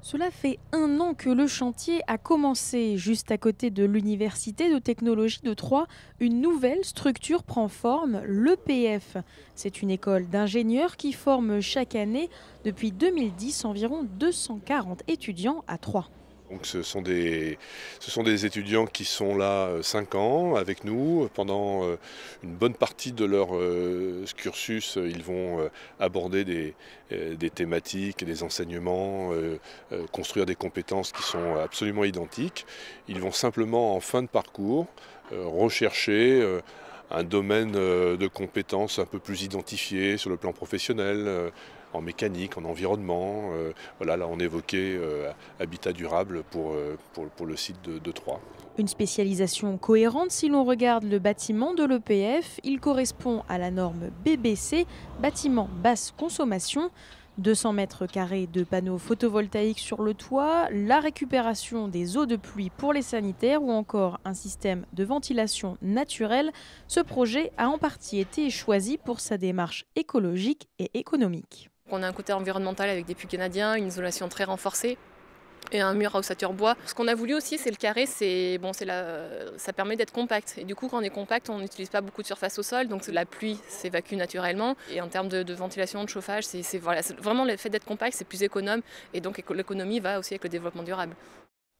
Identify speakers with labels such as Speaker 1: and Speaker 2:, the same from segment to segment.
Speaker 1: Cela fait 1 an que le chantier a commencé. Juste à côté de l'Université de technologie de Troyes, une nouvelle structure prend forme, l'EPF. C'est une école d'ingénieurs qui forme chaque année, depuis 2010, environ 240 étudiants à Troyes.
Speaker 2: Donc ce sont des étudiants qui sont là 5 ans avec nous. Pendant une bonne partie de leur cursus, ils vont aborder des thématiques et des enseignements, construire des compétences qui sont absolument identiques. Ils vont simplement en fin de parcours rechercher un domaine de compétences un peu plus identifié sur le plan professionnel, en mécanique, en environnement. Voilà, là on évoquait habitat durable pour le site de Troyes.
Speaker 1: Une spécialisation cohérente si l'on regarde le bâtiment de l'EPF. Il correspond à la norme BBC, bâtiment basse consommation. 200 mètres carrés de panneaux photovoltaïques sur le toit, la récupération des eaux de pluie pour les sanitaires ou encore un système de ventilation naturelle. Ce projet a en partie été choisi pour sa démarche écologique et économique.
Speaker 3: On a un côté environnemental avec des puits canadiens, une isolation très renforcée et un mur à ossature bois. Ce qu'on a voulu aussi, c'est le carré, ça permet d'être compact. Et du coup, quand on est compact, on n'utilise pas beaucoup de surface au sol, donc la pluie s'évacue naturellement. Et en termes de ventilation, de chauffage, c'est vraiment le fait d'être compact, c'est plus économe. Et donc l'économie va aussi avec le développement durable.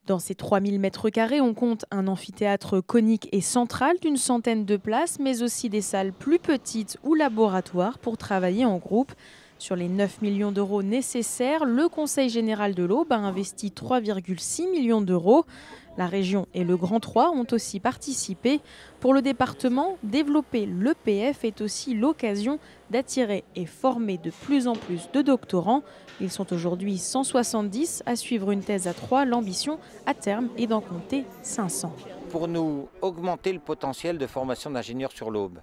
Speaker 1: Dans ces 3000 mètres carrés, on compte un amphithéâtre conique et central d'une centaine de places, mais aussi des salles plus petites ou laboratoires pour travailler en groupe. Sur les 9 millions d'euros nécessaires, le Conseil général de l'Aube a investi 3,6 millions d'euros. La région et le Grand Troyes ont aussi participé. Pour le département, développer l'EPF est aussi l'occasion d'attirer et former de plus en plus de doctorants. Ils sont aujourd'hui 170 à suivre une thèse à Troyes. L'ambition, à terme, est d'en compter 500.
Speaker 4: Pour nous augmenter le potentiel de formation d'ingénieurs sur l'Aube,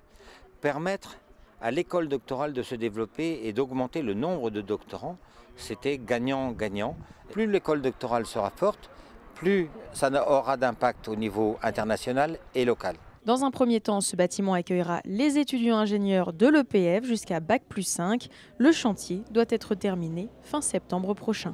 Speaker 4: permettre à l'école doctorale de se développer et d'augmenter le nombre de doctorants, c'était gagnant-gagnant. Plus l'école doctorale sera forte, plus ça aura d'impact au niveau international et local.
Speaker 1: Dans un premier temps, ce bâtiment accueillera les étudiants ingénieurs de l'EPF jusqu'à Bac+5. Le chantier doit être terminé fin septembre prochain.